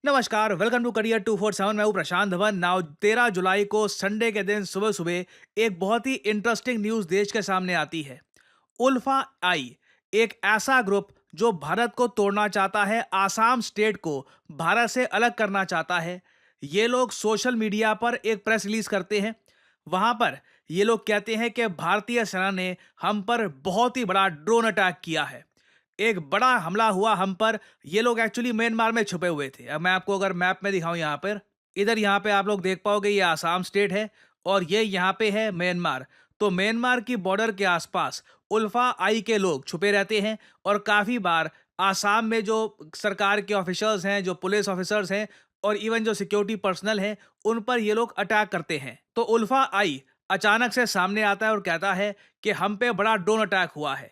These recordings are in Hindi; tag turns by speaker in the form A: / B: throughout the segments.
A: नमस्कार, वेलकम टू करियर 247। मैं हूं प्रशांत धवन। नाउ 13 जुलाई को संडे के दिन सुबह सुबह एक बहुत ही इंटरेस्टिंग न्यूज देश के सामने आती है। उल्फा आई, एक ऐसा ग्रुप जो भारत को तोड़ना चाहता है, आसाम स्टेट को भारत से अलग करना चाहता है। ये लोग सोशल मीडिया पर एक प्रेस रिलीज करते हैं। वहां पर ये लोग कहते हैं कि भारतीय सेना ने हम पर बहुत ही बड़ा ड्रोन अटैक किया है, एक बड़ा हमला हुआ हम पर। ये लोग एक्चुअली म्यांमार में छुपे हुए थे। अब मैं आपको अगर मैप में दिखाऊं, यहाँ पर इधर यहाँ पे आप लोग देख पाओगे, ये आसाम स्टेट है और ये यहाँ पे है म्यांमार। तो म्यांमार की बॉर्डर के आसपास उल्फा आई के लोग छुपे रहते हैं और काफी बार आसाम में जो सरकार के ऑफिसर्स हैं, जो पुलिस ऑफिसर्स हैं और इवन जो सिक्योरिटी पर्सनल हैं, उन पर ये लोग अटैक करते हैं। तो उल्फा आई अचानक से सामने आता है और कहता है कि हम पे बड़ा ड्रोन अटैक हुआ है।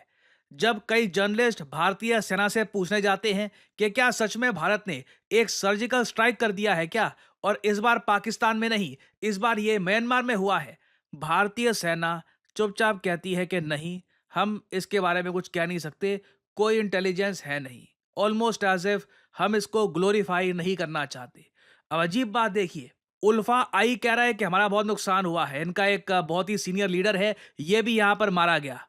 A: जब कई जर्नलिस्ट भारतीय सेना से पूछने जाते हैं कि क्या सच में भारत ने एक सर्जिकल स्ट्राइक कर दिया है क्या, और इस बार पाकिस्तान में नहीं, इस बार ये म्यांमार में हुआ है, भारतीय सेना चुपचाप कहती है कि नहीं, हम इसके बारे में कुछ कह नहीं सकते, कोई इंटेलिजेंस है नहीं। ऑलमोस्ट एज इफ हम इसको ग्लोरीफाई नहीं करना चाहते। अब अजीब बात देखिए, उल्फा आई कह रहा है कि हमारा बहुत नुकसान हुआ है, इनका एक बहुत ही सीनियर लीडर है, ये भी यहाँ पर मारा गया।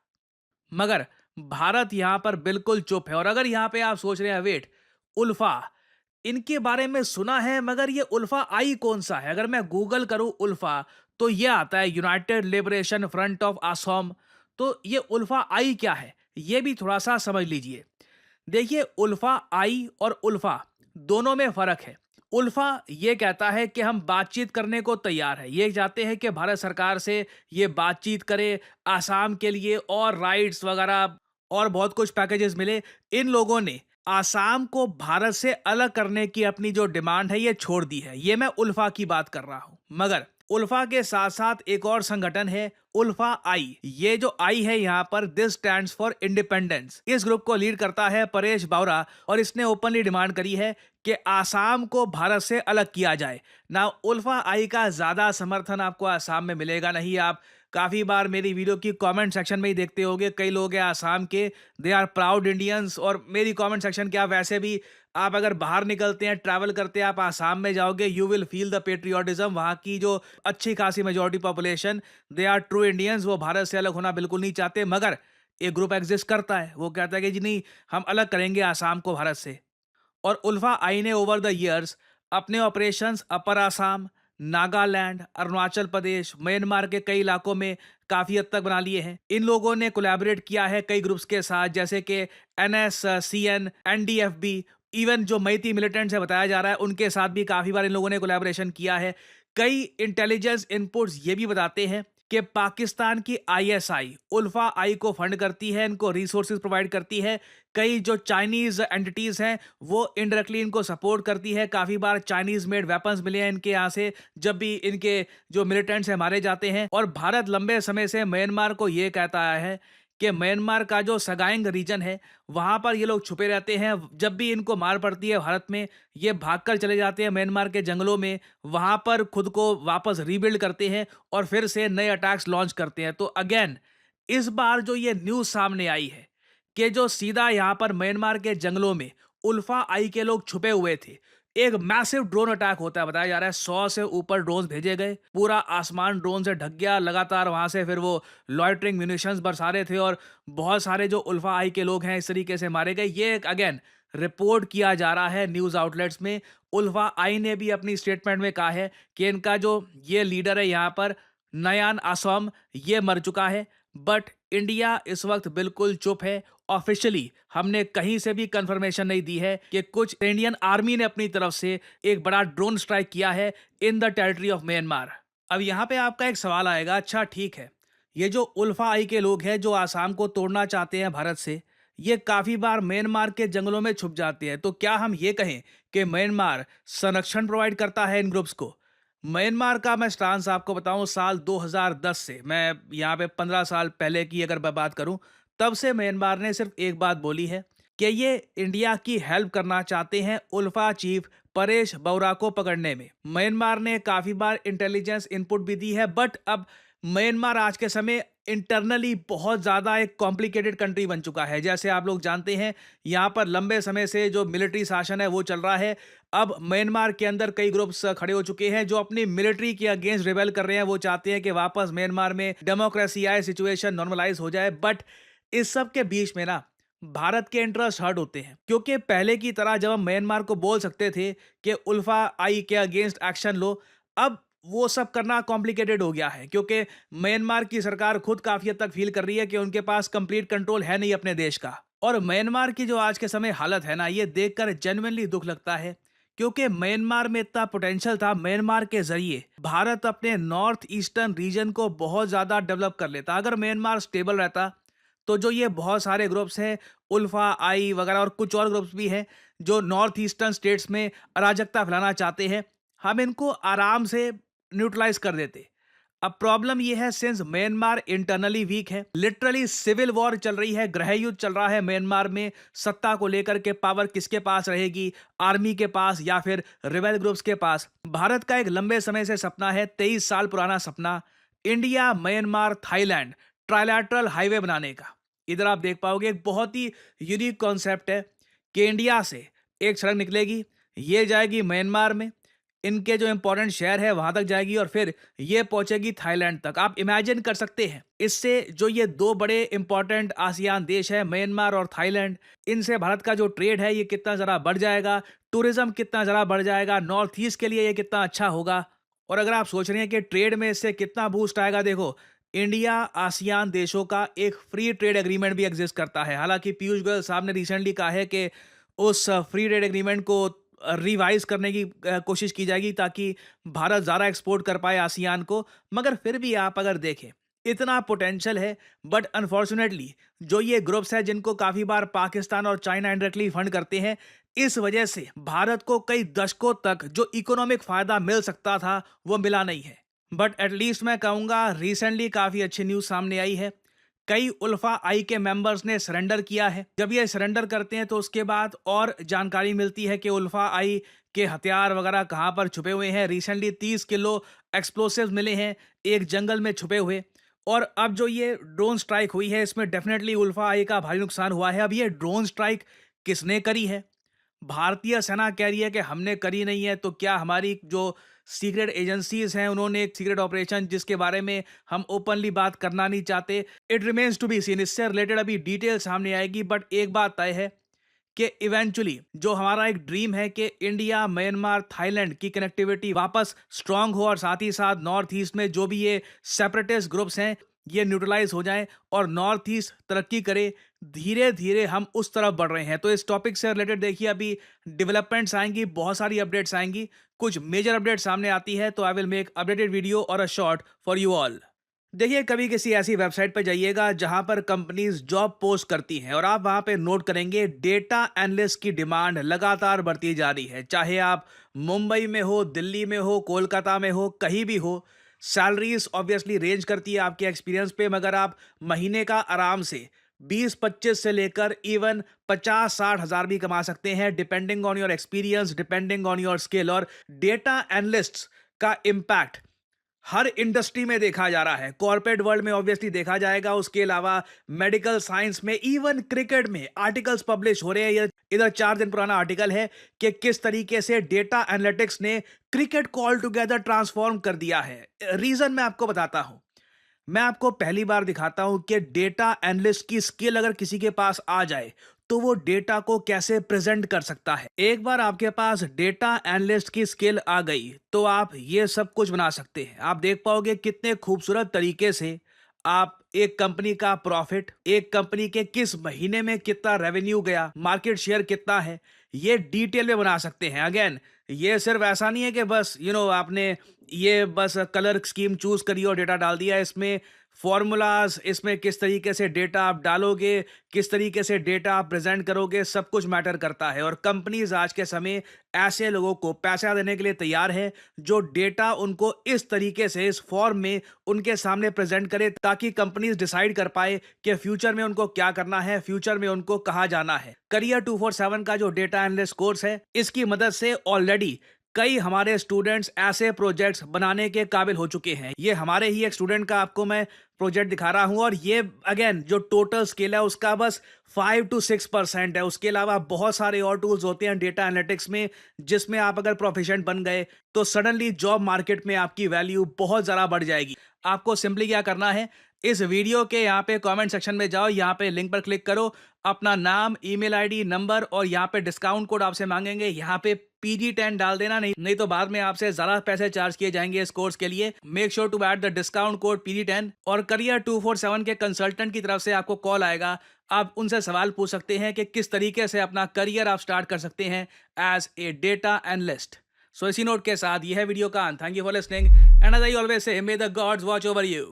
A: मगर भारत यहां पर बिल्कुल चुप है। और अगर यहां पे आप सोच रहे हैं, वेट, उल्फा, इनके बारे में सुना है मगर ये उल्फा आई कौन सा है? अगर मैं गूगल करूं उल्फा, तो ये आता है United liberation front of Assam. तो ये उल्फा आई क्या है, ये भी थोड़ा सा समझ लीजिए। देखिए, उल्फा आई और उल्फा दोनों में फर्क है। उल्फा ये कहता है कि हम बातचीत करने को तैयार है, ये चाहते हैं कि भारत सरकार से ये बातचीत करे, आसाम के लिए और राइट्स वगैरह और बहुत कुछ पैकेजेस मिले। इन लोगों ने आसाम को भारत से अलग करने की अपनी जो डिमांड है ये छोड़ दी है। ये मैं उल्फा की बात कर रहा हूं। मगर उल्फा के साथ साथ एक और संगठन है, उल्फा आई। ये जो आई है यहाँ पर, दिस स्टैंड्स फॉर इंडिपेंडेंस। इस ग्रुप को लीड करता है परेश बावरा और इसने ओपनली डिमांड करी है कि आसाम को भारत से अलग किया जाए ना। उल्फा आई का ज्यादा समर्थन आपको आसाम में मिलेगा नहीं। आप काफी बार मेरी वीडियो की कमेंट सेक्शन में ही देखते होंगे, कई लोग हैं आसाम के, दे आर प्राउड इंडियंस। और मेरी कमेंट सेक्शन क्या, वैसे भी आप अगर बाहर निकलते हैं, ट्रैवल करते हैं, आप आसाम में जाओगे, you will feel the patriotism. वहाँ की जो अच्छी खासी majority population, they are true Indians, वो भारत से अलग होना बिल्कुल नहीं चाहते। मगर एक ग्रुप एग्जिस्ट करता है, वो कहता है कि जी नहीं, हम अलग करेंगे आसाम को भारत से। और उल्फा आई ने ओवर द ईयर्स अपने ऑपरेशंस अपर आसाम, नागालैंड, अरुणाचल प्रदेश, म्यांमार के कई इलाकों में काफी हद तक बना लिए हैं। इन लोगों ने कोलैबोरेट किया है कई ग्रुप्स के साथ, जैसे कि NSCN, NDFB, इवन जो मैती मिलिटेंट्स है बताया जा रहा है, उनके साथ भी काफी बार इन लोगों ने कोलैबोरेशन किया है। कई इंटेलिजेंस इनपुट्स ये भी बताते हैं कि पाकिस्तान की ISI उल्फा आई को फंड करती है, इनको रिसोर्सेज प्रोवाइड करती है। कई जो चाइनीज एंटिटीज हैं वो इनडायरेक्टली इनको सपोर्ट करती है। काफी बार चाइनीज मेड वेपन्स मिले हैं इनके यहाँ से, जब भी इनके जो मिलिटेंट्स हैं मारे जाते हैं। और भारत लंबे समय से म्यांमार को ये कहता आया है कि म्यांमार का जो सगाइंग रीजन है, वहां पर ये लोग छुपे रहते हैं। जब भी इनको मार पड़ती है भारत में, ये भागकर चले जाते हैं म्यांमार के जंगलों में, वहां पर खुद को वापस रीबिल्ड करते हैं और फिर से नए अटैक्स लॉन्च करते हैं। तो अगेन इस बार जो ये न्यूज सामने आई है कि जो सीधा यहाँ पर म्यांमार के जंगलों में उल्फा आई के लोग छुपे हुए थे, एक मैसिव ड्रोन अटैक होता है। बताया जा रहा है 100 से ऊपर ड्रोन भेजे गए, पूरा आसमान ड्रोन से ढक गया। लगातार वहां से फिर वो लॉइटरिंग म्यूनिशंस बरसा रहे थे और बहुत सारे जो उल्फा आई के लोग हैं इस तरीके से मारे गए। ये एक अगेन रिपोर्ट किया जा रहा है न्यूज आउटलेट्स में। उल्फा आई ने भी अपनी स्टेटमेंट में कहा है कि इनका जो ये लीडर है यहाँ पर, नयान असम, ये मर चुका है। बट इंडिया इस वक्त बिल्कुल चुप है। ऑफिशियली हमने कहीं से भी कंफर्मेशन नहीं दी है कि कुछ इंडियन आर्मी ने अपनी तरफ से एक बड़ा ड्रोन स्ट्राइक किया है in the territory of Myanmar. अब यहाँ पे आपका एक सवाल आएगा, अच्छा ठीक है, ये जो उल्फा आई के लोग हैं जो आसाम को तोड़ना चाहते हैं भारत से, ये काफी बार म्यांमार के जंगलों में छुप जाते हैं, तो क्या हम ये कहें कि म्यांमार संरक्षण प्रोवाइड करता है इन ग्रुप्स को? म्यांमार का मैं स्टांस आपको बताऊं, साल 2010 से, मैं यहाँ पे 15 साल पहले की अगर मैं बात करूं, तब से म्यांमार ने सिर्फ एक बात बोली है कि ये इंडिया की हेल्प करना चाहते हैं उल्फा चीफ परेश बावरा को पकड़ने में। म्यांमार ने काफी बार इंटेलिजेंस इनपुट भी दी है, बट अब म्यांमार आज के समय इंटरनली बहुत ज़्यादा एक कॉम्प्लिकेटेड कंट्री बन चुका है। जैसे आप लोग जानते हैं, यहाँ पर लंबे समय से जो मिलिट्री शासन है वो चल रहा है। अब म्यांमार के अंदर कई ग्रुप्स खड़े हो चुके हैं जो अपनी मिलिट्री के अगेंस्ट रिबेल कर रहे हैं। वो चाहते हैं कि वापस म्यांमार में डेमोक्रेसी आए, सिचुएशन नॉर्मलाइज हो जाए। बट इस सब के बीच में ना भारत के इंटरेस्ट हर्ट होते हैं, क्योंकि पहले की तरह जब हम म्यांमार को बोल सकते थे कि उल्फा आई के अगेंस्ट एक्शन लो, अब वो सब करना कॉम्प्लिकेटेड हो गया है, क्योंकि म्यांमार की सरकार खुद काफी हद तक फील कर रही है कि उनके पास कंप्लीट कंट्रोल है नहीं अपने देश का। और म्यांमार की जो आज के समय हालत है ना, ये देखकर जेन्युइनली दुख लगता है, क्योंकि म्यांमार में इतना पोटेंशियल था। म्यांमार के जरिए भारत अपने नॉर्थ ईस्टर्न रीजन को बहुत ज्यादा डेवलप कर लेता। अगर म्यांमार स्टेबल रहता तो जो ये बहुत सारे ग्रुप्स हैं, उल्फा आई वगैरह और कुछ और ग्रुप्स भी हैं जो नॉर्थ ईस्टर्न स्टेट्स में अराजकता फैलाना चाहते हैं, हम इनको आराम से न्यूट्रलाइज कर देते। अब प्रॉब्लम ये है, सिंस म्यांमार इंटरनली वीक है, लिटरली सिविल वॉर चल रही है, गृह युद्ध चल रहा है म्यांमार में, सत्ता को लेकर के पावर किसके पास रहेगी, आर्मी के पास या फिर रिबेल ग्रुप्स के पास। भारत का एक लंबे समय से सपना है, 23 साल पुराना सपना, India Myanmar Thailand trilateral highway बनाने का। इधर आप देख पाओगे एक बहुत ही यूनिक कॉन्सेप्ट है कि इंडिया से एक सड़क निकलेगी, ये जाएगी म्यांमार में, इनके जो इंपॉर्टेंट शहर है वहां तक जाएगी और फिर ये पहुंचेगी थाईलैंड तक। आप इमेजिन कर सकते हैं, इससे जो ये दो बड़े इंपॉर्टेंट आसियान देश है म्यांमार और थाईलैंड, इनसे भारत का जो ट्रेड है ये कितना जरा बढ़ जाएगा, टूरिज्म कितना जरा बढ़ जाएगा, नॉर्थ ईस्ट के लिए ये कितना अच्छा होगा। और अगर आप सोच रहे हैं कि ट्रेड में इससे कितना बूस्ट आएगा, देखो इंडिया आसियान देशों का एक फ्री ट्रेड एग्रीमेंट भी एग्जिस्ट करता है। हालांकि पीयूष गोयल साहब ने रिसेंटली कहा है कि उस फ्री ट्रेड एग्रीमेंट को रिवाइज करने की कोशिश की जाएगी ताकि भारत ज़्यादा एक्सपोर्ट कर पाए आसियान को। मगर फिर भी आप अगर देखें, इतना पोटेंशियल है, बट अनफॉर्चुनेटली जो ये ग्रुप्स हैं जिनको काफ़ी बार पाकिस्तान और चाइना इंडायरेक्टली फंड करते हैं, इस वजह से भारत को कई दशकों तक जो इकोनॉमिक फ़ायदा मिल सकता था वो मिला नहीं है। बट एटलीस्ट मैं कहूँगा रिसेंटली काफ़ी अच्छी न्यूज़ सामने आई है। कई उल्फा आई के मेंबर्स ने सरेंडर किया है। जब ये सरेंडर करते हैं तो उसके बाद और जानकारी मिलती है कि उल्फा आई के हथियार वगैरह कहाँ पर छुपे हुए हैं। रिसेंटली 30 किलो एक्सप्लोसिव्स मिले हैं एक जंगल में छुपे हुए। और अब जो ये ड्रोन स्ट्राइक हुई है, इसमें डेफिनेटली उल्फा आई का भारी नुकसान हुआ है। अब ये ड्रोन स्ट्राइक किसने करी है? भारतीय सेना कह रही है कि हमने करी नहीं है, तो क्या हमारी जो सीक्रेट एजेंसीज हैं उन्होंने एक सीक्रेट ऑपरेशन जिसके बारे में हम ओपनली बात करना नहीं चाहते? It remains to be seen. इससे रिलेटेड अभी डिटेल सामने आएगी, बट एक बात तय है कि इवेंचुअली जो हमारा एक ड्रीम है कि इंडिया म्यांमार थाईलैंड की कनेक्टिविटी वापस स्ट्रांग हो और साथ ही साथ नॉर्थ ईस्ट में जो भी ये सेपरेटिस्ट ग्रुप्स हैं ये न्यूट्रलाइज हो जाएं और नॉर्थ ईस्ट तरक्की करे, धीरे धीरे हम उस तरफ बढ़ रहे हैं। तो इस टॉपिक से रिलेटेड देखिए अभी डेवलपमेंट्स आएंगी, बहुत सारी अपडेट्स आएंगी, कुछ मेजर अपडेट सामने आती है तो I will make updated video और a short for you all. देखिए कभी किसी ऐसी वेबसाइट पर जाइएगा जहां पर कंपनीज जॉब पोस्ट करती हैं और आप वहां पे नोट करेंगे डेटा एनालिस्ट की डिमांड लगातार बढ़ती जा रही है। चाहे आप मुंबई में हो, दिल्ली में हो, कोलकाता में हो, कहीं भी हो, सैलरीज ऑब्वियसली रेंज करती है आपके एक्सपीरियंस पे, मगर आप महीने का आराम से 20-25 से लेकर इवन 50-60 हज़ार भी कमा सकते हैं, depending on your experience, depending on your skill. और डेटा एनालिस्ट का इम्पैक्ट हर इंडस्ट्री में देखा जा रहा है। कॉर्पोरेट वर्ल्ड में ऑब्वियसली देखा जाएगा, उसके अलावा मेडिकल साइंस में, इवन क्रिकेट में आर्टिकल्स पब्लिश हो रहे हैं। इधर 4 दिन पुराना आर्टिकल है कि किस तरीके से डेटा एनालिटिक्स ने क्रिकेट को ऑल टुगेदर ट्रांसफॉर्म कर दिया है। रीजन मैं आपको बताता हूं। मैं आपको पहली बार दिखाता हूं कि डेटा एनालिस्ट की स्किल अगर किसी के पास आ जाए तो वो डेटा को कैसे प्रेजेंट कर सकता है। एक बार आपके पास डेटा एनालिस्ट की स्किल आ गई तो आप ये सब कुछ बना सकते हैं। आप देख पाओगे कितने खूबसूरत तरीके से आप एक कंपनी का प्रॉफिट, एक कंपनी के किस महीने में कितना रेवेन्यू गया, मार्केट शेयर कितना है, ये डिटेल में बना सकते हैं। अगेन ये सिर्फ ऐसा नहीं है कि बस आपने ये बस कलर स्कीम चूज करी और डेटा डाल दिया। इसमें फॉर्मूलाज, इसमें किस तरीके से डेटा आप डालोगे, किस तरीके से डेटा आप प्रेजेंट करोगे, सब कुछ मैटर करता है। और कंपनीज आज के समय ऐसे लोगों को पैसा देने के लिए तैयार है जो डेटा उनको इस तरीके से, इस फॉर्म में उनके सामने प्रेजेंट करे ताकि कंपनीज डिसाइड कर पाए कि फ्यूचर में उनको क्या करना है, फ्यूचर में उनको कहाँ जाना है। करियर 247 का जो डेटा एनालिस्ट कोर्स है, इसकी मदद से ऑलरेडी कई हमारे स्टूडेंट्स ऐसे प्रोजेक्ट्स बनाने के काबिल हो चुके हैं। ये हमारे ही एक स्टूडेंट का आपको मैं प्रोजेक्ट दिखा रहा हूँ और ये अगेन जो टोटल स्केल है उसका बस 5 टू 6% है। उसके अलावा बहुत सारे और टूल्स होते हैं डेटा एनालिटिक्स में, जिसमें आप अगर प्रोफिशिएंट बन गए तो सडनली जॉब मार्केट में आपकी वैल्यू बहुत ज़्यादा बढ़ जाएगी। आपको सिंपली क्या करना है, इस वीडियो के यहाँ पे कमेंट सेक्शन में जाओ, यहाँ पे लिंक पर क्लिक करो, अपना नाम, ईमेल आईडी, नंबर और यहाँ पे डिस्काउंट कोड आपसे मांगेंगे, यहाँ पे PG10 डाल देना, नहीं नहीं तो बाद में आपसे ज़्यादा पैसे चार्ज किए जाएंगे इस कोर्स के लिए। Make sure to add the discount code PG10 और करियर 247 के कंसल्टेंट की तरफ से आपको कॉल आएगा। आप उनसे सवाल पूछ सकते हैं कि किस तरीके से अपना करियर आप स्टार्ट कर सकते हैं as a data analyst. So इसी नोट के साथ यह वीडियो का अंत। Thank you for listening and as I always say, may the gods watch over you.